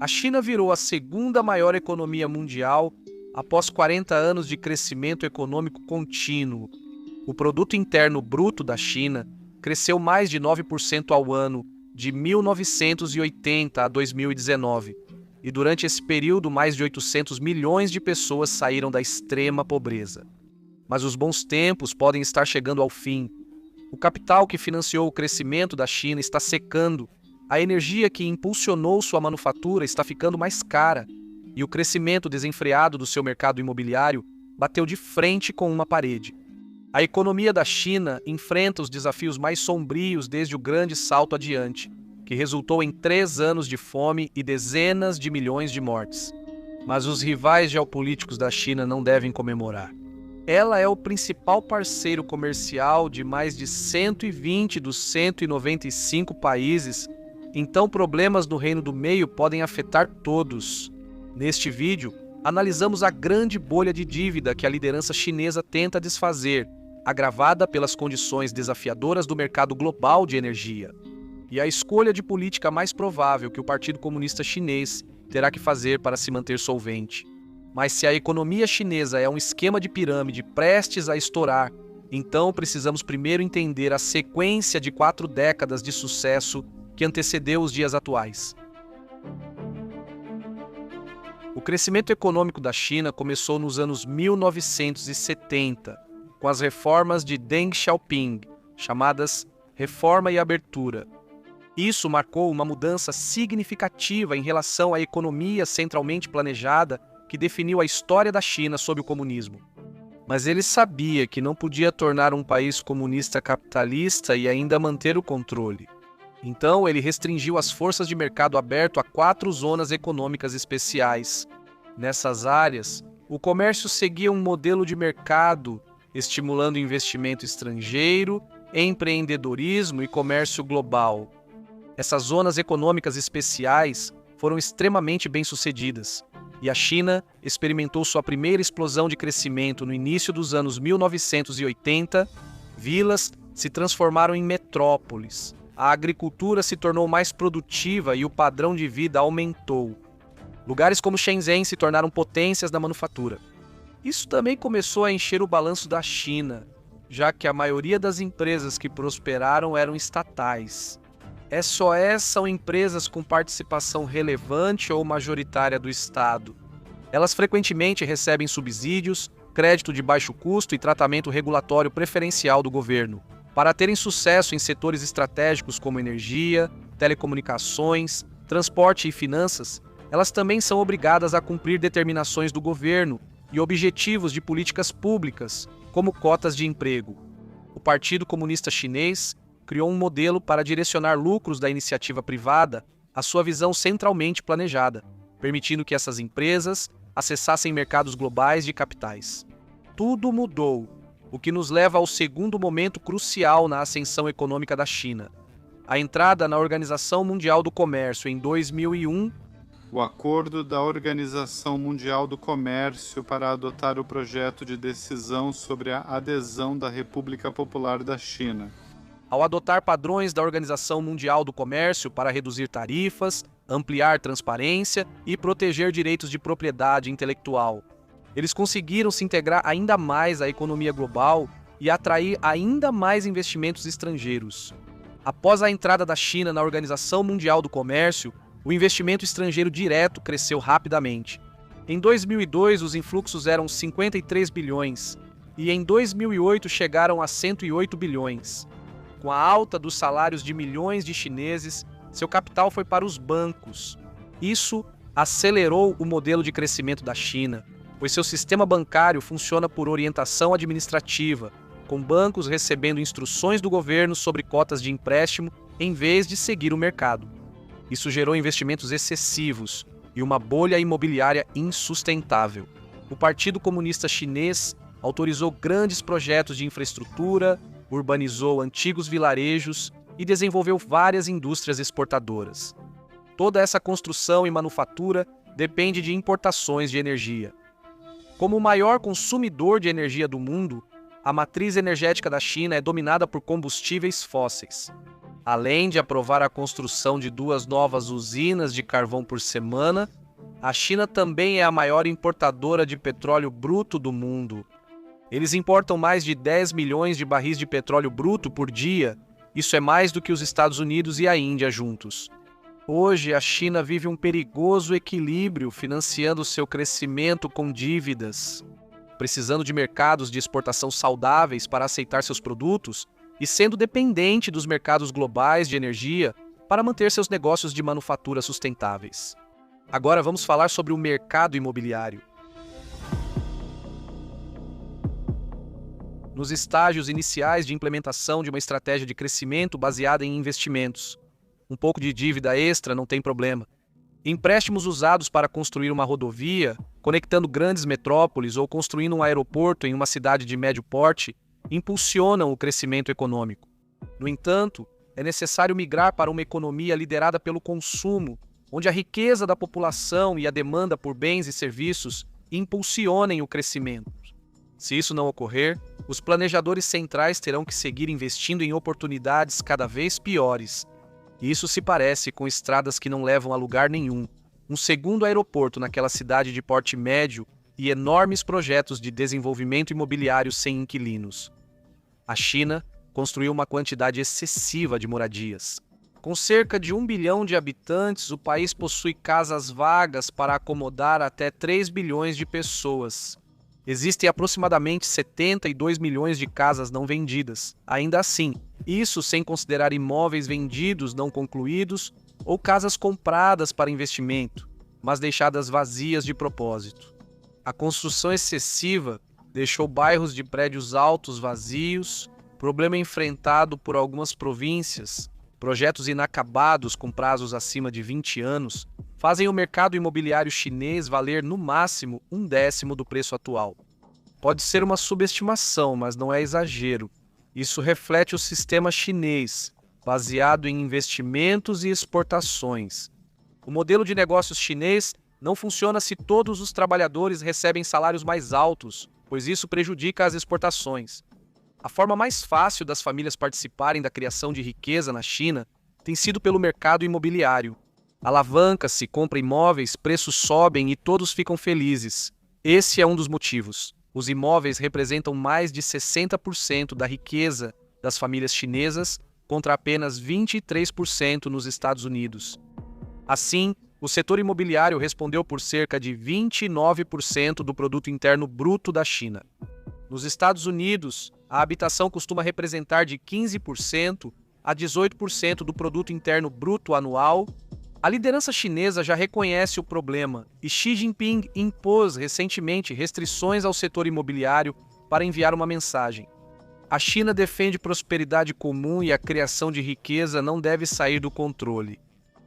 A China virou a segunda maior economia mundial após 40 anos de crescimento econômico contínuo. O produto interno bruto da China cresceu mais de 9% ao ano, de 1980 a 2019. E durante esse período, mais de 800 milhões de pessoas saíram da extrema pobreza. Mas os bons tempos podem estar chegando ao fim. O capital que financiou o crescimento da China está secando. A energia que impulsionou sua manufatura está ficando mais cara. E o crescimento desenfreado do seu mercado imobiliário bateu de frente com uma parede. A economia da China enfrenta os desafios mais sombrios desde o grande salto adiante, que resultou em 3 anos de fome e dezenas de milhões de mortes. Mas os rivais geopolíticos da China não devem comemorar. Ela é o principal parceiro comercial de mais de 120 dos 195 países, então problemas no Reino do Meio podem afetar todos. Neste vídeo, analisamos a grande bolha de dívida que a liderança chinesa tenta desfazer, agravada pelas condições desafiadoras do mercado global de energia. E a escolha de política mais provável que o Partido Comunista Chinês terá que fazer para se manter solvente. Mas se a economia chinesa é um esquema de pirâmide prestes a estourar, então precisamos primeiro entender a sequência de 4 décadas de sucesso que antecedeu os dias atuais. O crescimento econômico da China começou nos anos 1970, com as reformas de Deng Xiaoping, chamadas Reforma e Abertura. Isso marcou uma mudança significativa em relação à economia centralmente planejada que definiu a história da China sob o comunismo. Mas ele sabia que não podia tornar um país comunista capitalista e ainda manter o controle. Então, ele restringiu as forças de mercado aberto a 4 zonas econômicas especiais. Nessas áreas, o comércio seguia um modelo de mercado, estimulando investimento estrangeiro, empreendedorismo e comércio global. Essas zonas econômicas especiais foram extremamente bem-sucedidas, e a China experimentou sua primeira explosão de crescimento no início dos anos 1980. Vilas se transformaram em metrópoles. A agricultura se tornou mais produtiva e o padrão de vida aumentou. Lugares como Shenzhen se tornaram potências da manufatura. Isso também começou a encher o balanço da China, já que a maioria das empresas que prosperaram eram estatais. SOEs são empresas com participação relevante ou majoritária do Estado. Elas frequentemente recebem subsídios, crédito de baixo custo e tratamento regulatório preferencial do governo. Para terem sucesso em setores estratégicos como energia, telecomunicações, transporte e finanças, elas também são obrigadas a cumprir determinações do governo e objetivos de políticas públicas, como cotas de emprego. O Partido Comunista Chinês criou um modelo para direcionar lucros da iniciativa privada à sua visão centralmente planejada, permitindo que essas empresas acessassem mercados globais de capitais. Tudo mudou, o que nos leva ao segundo momento crucial na ascensão econômica da China. A entrada na Organização Mundial do Comércio em 2001. O acordo da Organização Mundial do Comércio para adotar o projeto de decisão sobre a adesão da República Popular da China. Ao adotar padrões da Organização Mundial do Comércio para reduzir tarifas, ampliar transparência e proteger direitos de propriedade intelectual, eles conseguiram se integrar ainda mais à economia global e atrair ainda mais investimentos estrangeiros. Após a entrada da China na Organização Mundial do Comércio, o investimento estrangeiro direto cresceu rapidamente. Em 2002, os influxos eram 53 bilhões e em 2008 chegaram a 108 bilhões. Com a alta dos salários de milhões de chineses, seu capital foi para os bancos. Isso acelerou o modelo de crescimento da China, pois seu sistema bancário funciona por orientação administrativa, com bancos recebendo instruções do governo sobre cotas de empréstimo em vez de seguir o mercado. Isso gerou investimentos excessivos e uma bolha imobiliária insustentável. O Partido Comunista Chinês autorizou grandes projetos de infraestrutura, urbanizou antigos vilarejos e desenvolveu várias indústrias exportadoras. Toda essa construção e manufatura depende de importações de energia. Como o maior consumidor de energia do mundo, a matriz energética da China é dominada por combustíveis fósseis. Além de aprovar a construção de 2 novas usinas de carvão por semana, a China também é a maior importadora de petróleo bruto do mundo. Eles importam mais de 10 milhões de barris de petróleo bruto por dia. Isso é mais do que os Estados Unidos e a Índia juntos. Hoje, a China vive um perigoso equilíbrio, financiando seu crescimento com dívidas, precisando de mercados de exportação saudáveis para aceitar seus produtos e sendo dependente dos mercados globais de energia para manter seus negócios de manufatura sustentáveis. Agora vamos falar sobre o mercado imobiliário. Nos estágios iniciais de implementação de uma estratégia de crescimento baseada em investimentos. Um pouco de dívida extra não tem problema. Empréstimos usados para construir uma rodovia, conectando grandes metrópoles ou construindo um aeroporto em uma cidade de médio porte, impulsionam o crescimento econômico. No entanto, é necessário migrar para uma economia liderada pelo consumo, onde a riqueza da população e a demanda por bens e serviços impulsionem o crescimento. Se isso não ocorrer, os planejadores centrais terão que seguir investindo em oportunidades cada vez piores. Isso se parece com estradas que não levam a lugar nenhum, um segundo aeroporto naquela cidade de porte médio e enormes projetos de desenvolvimento imobiliário sem inquilinos. A China construiu uma quantidade excessiva de moradias. Com cerca de 1 bilhão de habitantes, o país possui casas vagas para acomodar até 3 bilhões de pessoas. Existem aproximadamente 72 milhões de casas não vendidas. Ainda assim, isso sem considerar imóveis vendidos não concluídos ou casas compradas para investimento, mas deixadas vazias de propósito. A construção excessiva deixou bairros de prédios altos vazios, problema enfrentado por algumas províncias, projetos inacabados com prazos acima de 20 anos, fazem o mercado imobiliário chinês valer no máximo 1/10 do preço atual. Pode ser uma subestimação, mas não é exagero. Isso reflete o sistema chinês, baseado em investimentos e exportações. O modelo de negócios chinês não funciona se todos os trabalhadores recebem salários mais altos, pois isso prejudica as exportações. A forma mais fácil das famílias participarem da criação de riqueza na China tem sido pelo mercado imobiliário. Alavanca-se, compra imóveis, preços sobem e todos ficam felizes. Esse é um dos motivos. Os imóveis representam mais de 60% da riqueza das famílias chinesas, contra apenas 23% nos Estados Unidos. Assim, o setor imobiliário respondeu por cerca de 29% do produto interno bruto da China. Nos Estados Unidos, a habitação costuma representar de 15% a 18% do produto interno bruto anual. A liderança chinesa já reconhece o problema e Xi Jinping impôs recentemente restrições ao setor imobiliário para enviar uma mensagem. A China defende prosperidade comum e a criação de riqueza não deve sair do controle.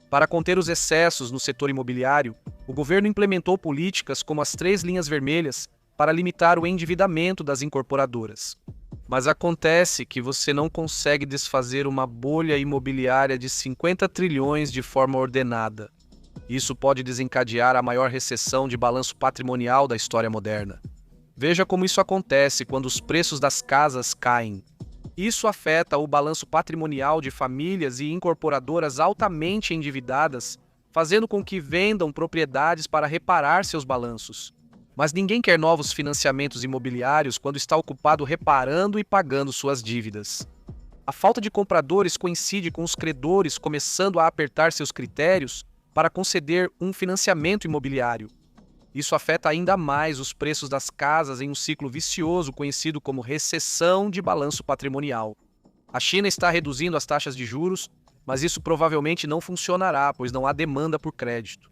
Para conter os excessos no setor imobiliário, o governo implementou políticas como as 3 linhas vermelhas para limitar o endividamento das incorporadoras. Mas acontece que você não consegue desfazer uma bolha imobiliária de 50 trilhões de forma ordenada. Isso pode desencadear a maior recessão de balanço patrimonial da história moderna. Veja como isso acontece quando os preços das casas caem. Isso afeta o balanço patrimonial de famílias e incorporadoras altamente endividadas, fazendo com que vendam propriedades para reparar seus balanços. Mas ninguém quer novos financiamentos imobiliários quando está ocupado reparando e pagando suas dívidas. A falta de compradores coincide com os credores começando a apertar seus critérios para conceder um financiamento imobiliário. Isso afeta ainda mais os preços das casas em um ciclo vicioso conhecido como recessão de balanço patrimonial. A China está reduzindo as taxas de juros, mas isso provavelmente não funcionará, pois não há demanda por crédito.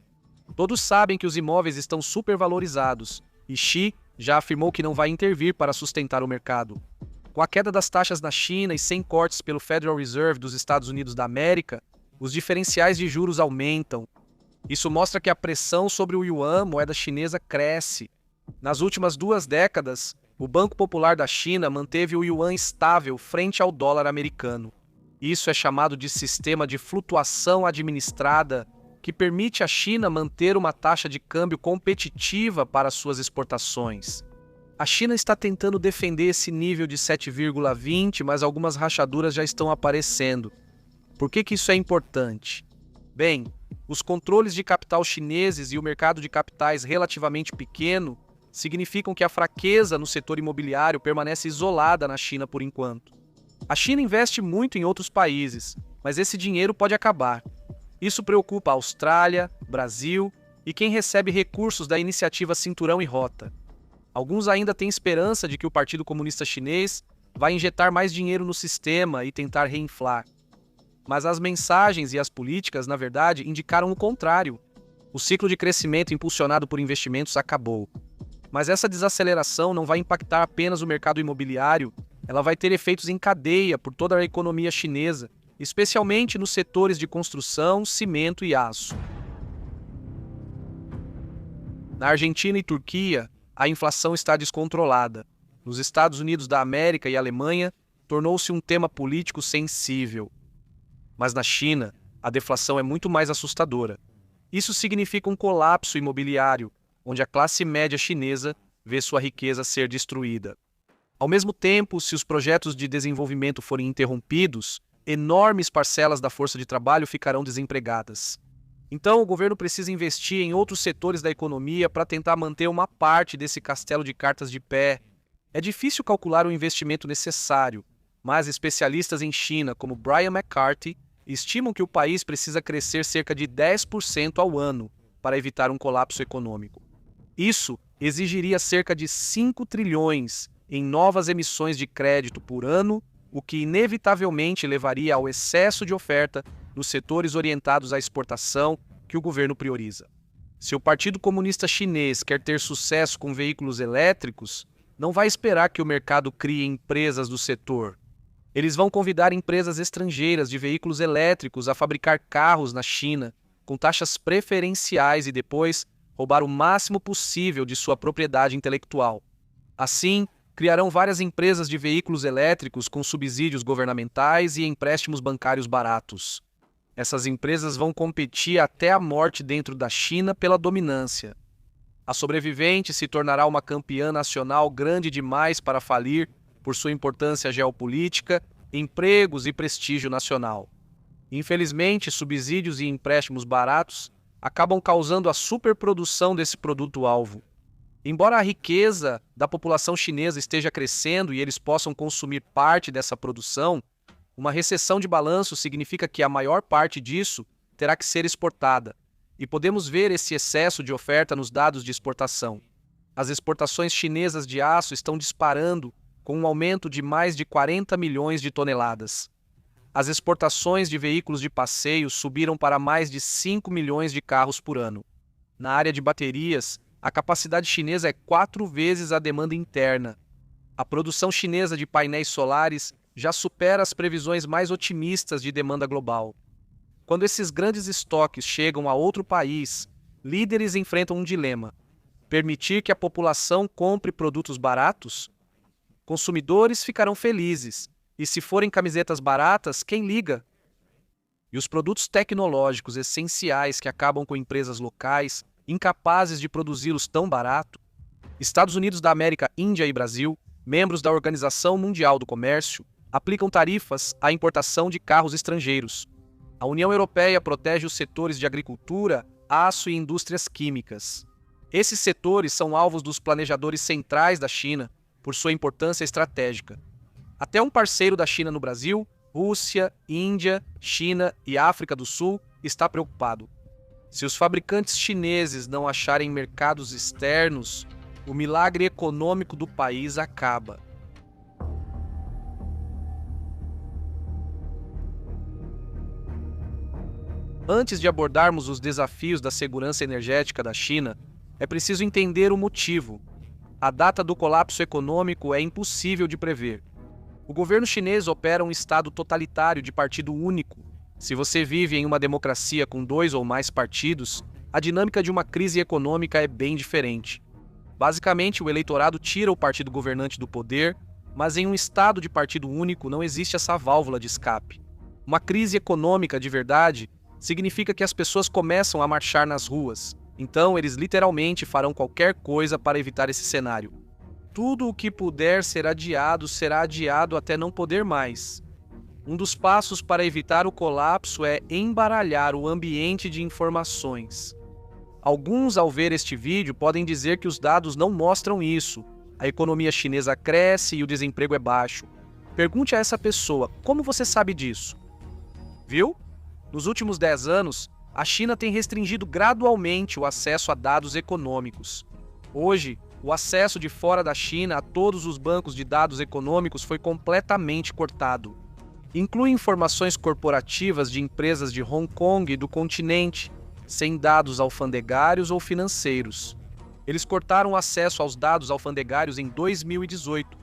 Todos sabem que os imóveis estão supervalorizados, e Xi já afirmou que não vai intervir para sustentar o mercado. Com a queda das taxas na China e sem cortes pelo Federal Reserve dos Estados Unidos da América, os diferenciais de juros aumentam. Isso mostra que a pressão sobre o yuan, moeda chinesa, cresce. Nas últimas 2 décadas, o Banco Popular da China manteve o yuan estável frente ao dólar americano. Isso é chamado de sistema de flutuação administrada, que permite à China manter uma taxa de câmbio competitiva para suas exportações. A China está tentando defender esse nível de 7,20, mas algumas rachaduras já estão aparecendo. Por que isso é importante? Bem, os controles de capital chineses e o mercado de capitais relativamente pequeno significam que a fraqueza no setor imobiliário permanece isolada na China por enquanto. A China investe muito em outros países, mas esse dinheiro pode acabar. Isso preocupa a Austrália, Brasil e quem recebe recursos da iniciativa Cinturão e Rota. Alguns ainda têm esperança de que o Partido Comunista Chinês vai injetar mais dinheiro no sistema e tentar reinflar. Mas as mensagens e as políticas, na verdade, indicaram o contrário. O ciclo de crescimento impulsionado por investimentos acabou. Mas essa desaceleração não vai impactar apenas o mercado imobiliário, ela vai ter efeitos em cadeia por toda a economia chinesa, especialmente nos setores de construção, cimento e aço. Na Argentina e Turquia, a inflação está descontrolada. Nos Estados Unidos da América e Alemanha, tornou-se um tema político sensível. Mas na China, a deflação é muito mais assustadora. Isso significa um colapso imobiliário, onde a classe média chinesa vê sua riqueza ser destruída. Ao mesmo tempo, se os projetos de desenvolvimento forem interrompidos, enormes parcelas da força de trabalho ficarão desempregadas. Então, o governo precisa investir em outros setores da economia para tentar manter uma parte desse castelo de cartas de pé. É difícil calcular o investimento necessário, mas especialistas em China, como Brian McCarthy, estimam que o país precisa crescer cerca de 10% ao ano para evitar um colapso econômico. Isso exigiria cerca de 5 trilhões em novas emissões de crédito por ano, o que inevitavelmente levaria ao excesso de oferta nos setores orientados à exportação que o governo prioriza. Se o Partido Comunista Chinês quer ter sucesso com veículos elétricos, não vai esperar que o mercado crie empresas do setor. Eles vão convidar empresas estrangeiras de veículos elétricos a fabricar carros na China, com taxas preferenciais e depois roubar o máximo possível de sua propriedade intelectual. Assim, criarão várias empresas de veículos elétricos com subsídios governamentais e empréstimos bancários baratos. Essas empresas vão competir até a morte dentro da China pela dominância. A sobrevivente se tornará uma campeã nacional grande demais para falir por sua importância geopolítica, empregos e prestígio nacional. Infelizmente, subsídios e empréstimos baratos acabam causando a superprodução desse produto-alvo. Embora a riqueza da população chinesa esteja crescendo e eles possam consumir parte dessa produção, uma recessão de balanço significa que a maior parte disso terá que ser exportada, e podemos ver esse excesso de oferta nos dados de exportação. As exportações chinesas de aço estão disparando com um aumento de mais de 40 milhões de toneladas. As exportações de veículos de passeio subiram para mais de 5 milhões de carros por ano. Na área de baterias, a capacidade chinesa é 4 vezes a demanda interna. A produção chinesa de painéis solares já supera as previsões mais otimistas de demanda global. Quando esses grandes estoques chegam a outro país, líderes enfrentam um dilema: permitir que a população compre produtos baratos? Consumidores ficarão felizes, e se forem camisetas baratas, quem liga? E os produtos tecnológicos essenciais que acabam com empresas locais, incapazes de produzi-los tão barato? Estados Unidos da América, Índia e Brasil, membros da Organização Mundial do Comércio, aplicam tarifas à importação de carros estrangeiros. A União Europeia protege os setores de agricultura, aço e indústrias químicas. Esses setores são alvos dos planejadores centrais da China, por sua importância estratégica. Até um parceiro da China no Brasil, Rússia, Índia, China e África do Sul, está preocupado. Se os fabricantes chineses não acharem mercados externos, o milagre econômico do país acaba. Antes de abordarmos os desafios da segurança energética da China, é preciso entender o motivo. A data do colapso econômico é impossível de prever. O governo chinês opera um estado totalitário de partido único. Se você vive em uma democracia com 2 ou mais partidos, a dinâmica de uma crise econômica é bem diferente. Basicamente, o eleitorado tira o partido governante do poder, mas em um estado de partido único não existe essa válvula de escape. Uma crise econômica de verdade significa que as pessoas começam a marchar nas ruas. Então, eles literalmente farão qualquer coisa para evitar esse cenário. Tudo o que puder ser adiado será adiado até não poder mais. Um dos passos para evitar o colapso é embaralhar o ambiente de informações. Alguns, ao ver este vídeo, podem dizer que os dados não mostram isso. A economia chinesa cresce e o desemprego é baixo. Pergunte a essa pessoa, como você sabe disso? Viu? Nos últimos 10 anos, a China tem restringido gradualmente o acesso a dados econômicos. Hoje, o acesso de fora da China a todos os bancos de dados econômicos foi completamente cortado. Inclui informações corporativas de empresas de Hong Kong e do continente, sem dados alfandegários ou financeiros. Eles cortaram o acesso aos dados alfandegários em 2018.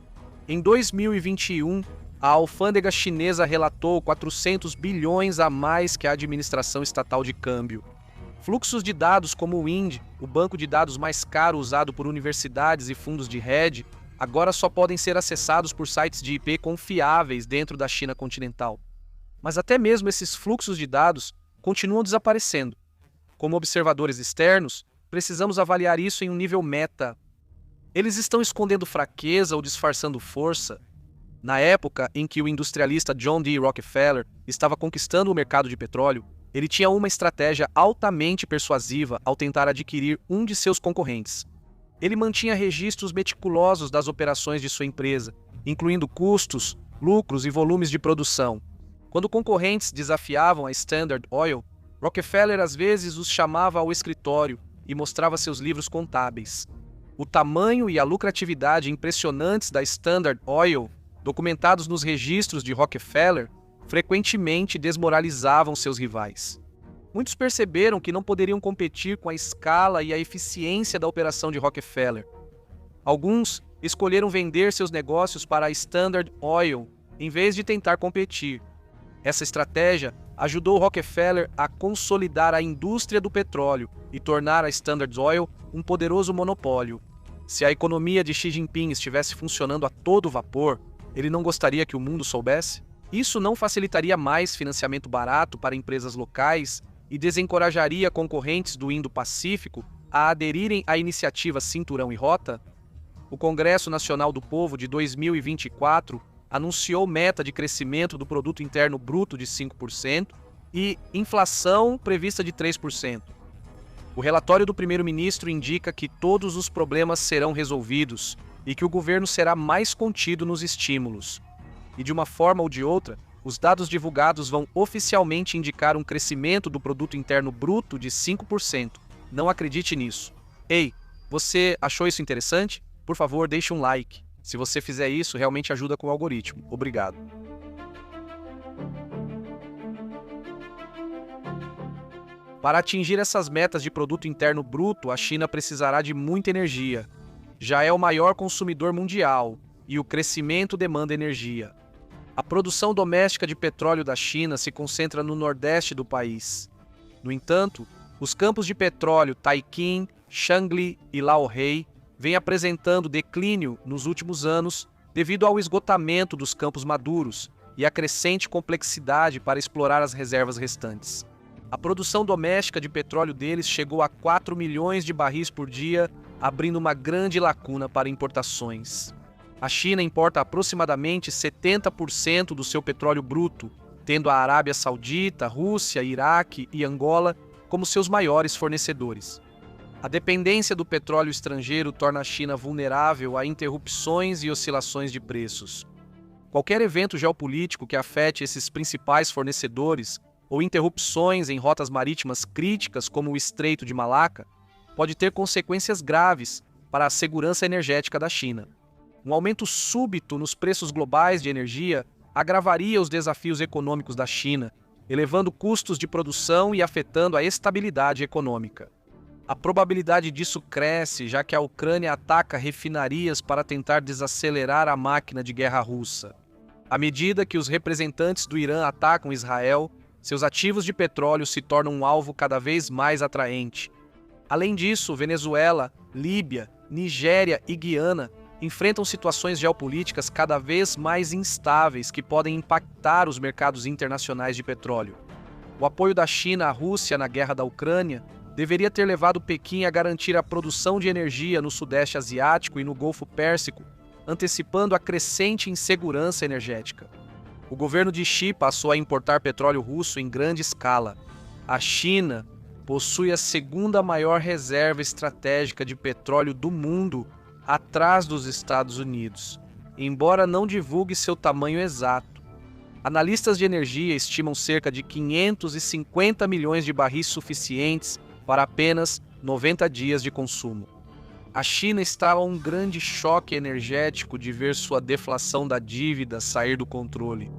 Em 2021, a alfândega chinesa relatou 400 bilhões a mais que a administração estatal de câmbio. Fluxos de dados como o IND, o banco de dados mais caro usado por universidades e fundos de hedge, agora só podem ser acessados por sites de IP confiáveis dentro da China continental. Mas até mesmo esses fluxos de dados continuam desaparecendo. Como observadores externos, precisamos avaliar isso em um nível meta. Eles estão escondendo fraqueza ou disfarçando força? Na época em que o industrialista John D. Rockefeller estava conquistando o mercado de petróleo, ele tinha uma estratégia altamente persuasiva ao tentar adquirir um de seus concorrentes. Ele mantinha registros meticulosos das operações de sua empresa, incluindo custos, lucros e volumes de produção. Quando concorrentes desafiavam a Standard Oil, Rockefeller às vezes os chamava ao escritório e mostrava seus livros contábeis. O tamanho e a lucratividade impressionantes da Standard Oil, documentados nos registros de Rockefeller, frequentemente desmoralizavam seus rivais. Muitos perceberam que não poderiam competir com a escala e a eficiência da operação de Rockefeller. Alguns escolheram vender seus negócios para a Standard Oil, em vez de tentar competir. Essa estratégia ajudou Rockefeller a consolidar a indústria do petróleo e tornar a Standard Oil um poderoso monopólio. Se a economia de Xi Jinping estivesse funcionando a todo vapor, ele não gostaria que o mundo soubesse? Isso não facilitaria mais financiamento barato para empresas locais e desencorajaria concorrentes do Indo-Pacífico a aderirem à iniciativa Cinturão e Rota? O Congresso Nacional do Povo de 2024 anunciou meta de crescimento do Produto Interno Bruto de 5% e inflação prevista de 3%. O relatório do primeiro-ministro indica que todos os problemas serão resolvidos e que o governo será mais contido nos estímulos. E de uma forma ou de outra, os dados divulgados vão oficialmente indicar um crescimento do Produto Interno Bruto de 5%. Não acredite nisso. Ei, você achou isso interessante? Por favor, deixe um like. Se você fizer isso, realmente ajuda com o algoritmo. Obrigado. Para atingir essas metas de produto interno bruto, a China precisará de muita energia. Já é o maior consumidor mundial e o crescimento demanda energia. A produção doméstica de petróleo da China se concentra no nordeste do país. No entanto, os campos de petróleo Taiqing, Shangli e Laohei vêm apresentando declínio nos últimos anos devido ao esgotamento dos campos maduros e à crescente complexidade para explorar as reservas restantes. A produção doméstica de petróleo deles chegou a 4 milhões de barris por dia, abrindo uma grande lacuna para importações. A China importa aproximadamente 70% do seu petróleo bruto, tendo a Arábia Saudita, Rússia, Iraque e Angola como seus maiores fornecedores. A dependência do petróleo estrangeiro torna a China vulnerável a interrupções e oscilações de preços. Qualquer evento geopolítico que afete esses principais fornecedores ou interrupções em rotas marítimas críticas como o Estreito de Malaca pode ter consequências graves para a segurança energética da China. Um aumento súbito nos preços globais de energia agravaria os desafios econômicos da China, elevando custos de produção e afetando a estabilidade econômica. A probabilidade disso cresce, já que a Ucrânia ataca refinarias para tentar desacelerar a máquina de guerra russa. À medida que os representantes do Irã atacam Israel, seus ativos de petróleo se tornam um alvo cada vez mais atraente. Além disso, Venezuela, Líbia, Nigéria e Guiana enfrentam situações geopolíticas cada vez mais instáveis que podem impactar os mercados internacionais de petróleo. O apoio da China à Rússia na guerra da Ucrânia deveria ter levado Pequim a garantir a produção de energia no Sudeste Asiático e no Golfo Pérsico, antecipando a crescente insegurança energética. O governo de Xi passou a importar petróleo russo em grande escala. A China possui a segunda maior reserva estratégica de petróleo do mundo, atrás dos Estados Unidos, embora não divulgue seu tamanho exato. Analistas de energia estimam cerca de 550 milhões de barris suficientes para apenas 90 dias de consumo. A China está a um grande choque energético de ver sua deflação da dívida sair do controle.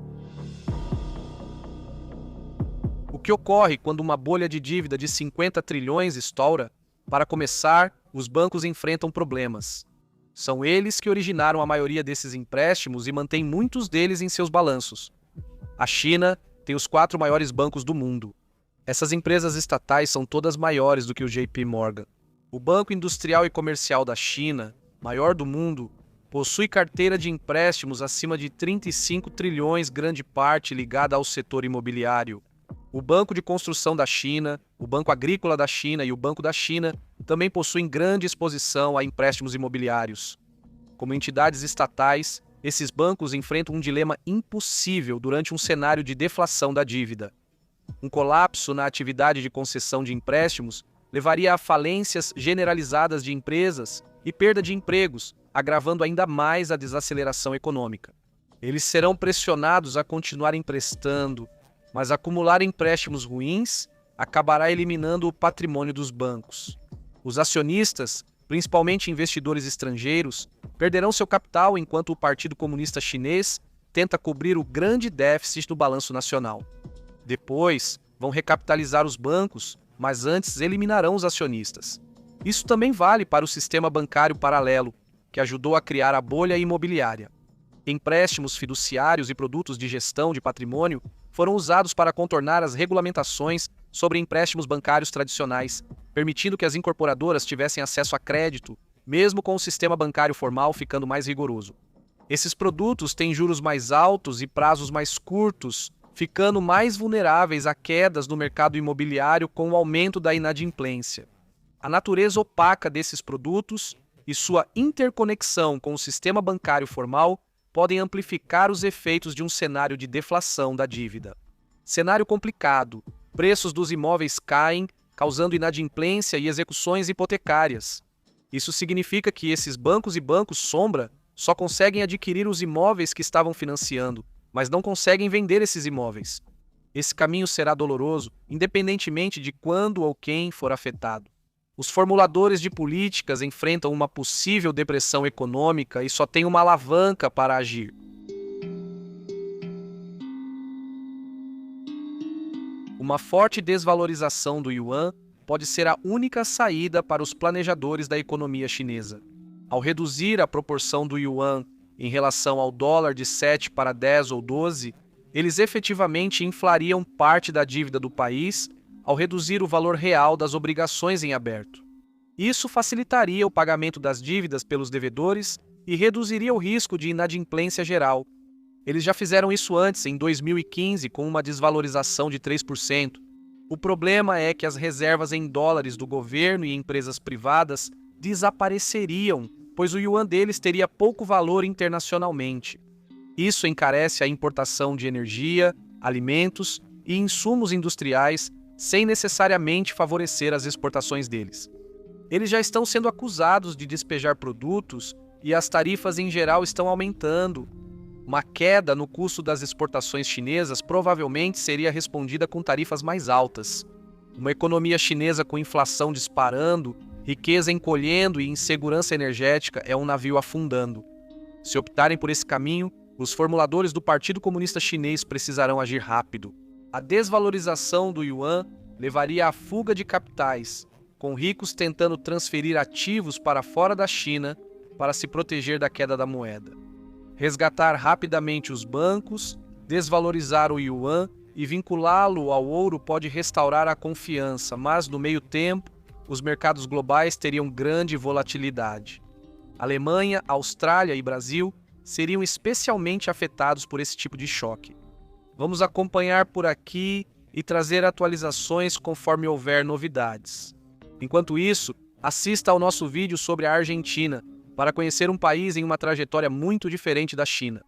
O que ocorre quando uma bolha de dívida de 50 trilhões estoura? Para começar, os bancos enfrentam problemas. São eles que originaram a maioria desses empréstimos e mantêm muitos deles em seus balanços. A China tem os 4 maiores bancos do mundo. Essas empresas estatais são todas maiores do que o JP Morgan. O Banco Industrial e Comercial da China, maior do mundo, possui carteira de empréstimos acima de 35 trilhões, grande parte ligada ao setor imobiliário. O Banco de Construção da China, o Banco Agrícola da China e o Banco da China também possuem grande exposição a empréstimos imobiliários. Como entidades estatais, esses bancos enfrentam um dilema impossível durante um cenário de deflação da dívida. Um colapso na atividade de concessão de empréstimos levaria a falências generalizadas de empresas e perda de empregos, agravando ainda mais a desaceleração econômica. Eles serão pressionados a continuar emprestando, mas acumular empréstimos ruins acabará eliminando o patrimônio dos bancos. Os acionistas, principalmente investidores estrangeiros, perderão seu capital enquanto o Partido Comunista Chinês tenta cobrir o grande déficit do balanço nacional. Depois, vão recapitalizar os bancos, mas antes eliminarão os acionistas. Isso também vale para o sistema bancário paralelo, que ajudou a criar a bolha imobiliária. Empréstimos fiduciários e produtos de gestão de patrimônio foram usados para contornar as regulamentações sobre empréstimos bancários tradicionais, permitindo que as incorporadoras tivessem acesso a crédito, mesmo com o sistema bancário formal ficando mais rigoroso. Esses produtos têm juros mais altos e prazos mais curtos, ficando mais vulneráveis a quedas no mercado imobiliário com o aumento da inadimplência. A natureza opaca desses produtos e sua interconexão com o sistema bancário formal podem amplificar os efeitos de um cenário de deflação da dívida. Cenário complicado. Preços dos imóveis caem, causando inadimplência e execuções hipotecárias. Isso significa que esses bancos e bancos sombra só conseguem adquirir os imóveis que estavam financiando, mas não conseguem vender esses imóveis. Esse caminho será doloroso, independentemente de quando ou quem for afetado. Os formuladores de políticas enfrentam uma possível depressão econômica e só têm uma alavanca para agir. Uma forte desvalorização do yuan pode ser a única saída para os planejadores da economia chinesa. Ao reduzir a proporção do yuan em relação ao dólar de 7 para 10 ou 12, eles efetivamente inflariam parte da dívida do país ao reduzir o valor real das obrigações em aberto. Isso facilitaria o pagamento das dívidas pelos devedores e reduziria o risco de inadimplência geral. Eles já fizeram isso antes, em 2015, com uma desvalorização de 3%. O problema é que as reservas em dólares do governo e empresas privadas desapareceriam, pois o yuan deles teria pouco valor internacionalmente. Isso encarece a importação de energia, alimentos e insumos industriais, sem necessariamente favorecer as exportações deles. Eles já estão sendo acusados de despejar produtos e as tarifas em geral estão aumentando. Uma queda no custo das exportações chinesas provavelmente seria respondida com tarifas mais altas. Uma economia chinesa com inflação disparando, riqueza encolhendo e insegurança energética é um navio afundando. Se optarem por esse caminho, os formuladores do Partido Comunista Chinês precisarão agir rápido. A desvalorização do yuan levaria à fuga de capitais, com ricos tentando transferir ativos para fora da China para se proteger da queda da moeda. Resgatar rapidamente os bancos, desvalorizar o yuan e vinculá-lo ao ouro pode restaurar a confiança, mas no meio tempo, os mercados globais teriam grande volatilidade. Alemanha, Austrália e Brasil seriam especialmente afetados por esse tipo de choque. Vamos acompanhar por aqui e trazer atualizações conforme houver novidades. Enquanto isso, assista ao nosso vídeo sobre a Argentina para conhecer um país em uma trajetória muito diferente da China.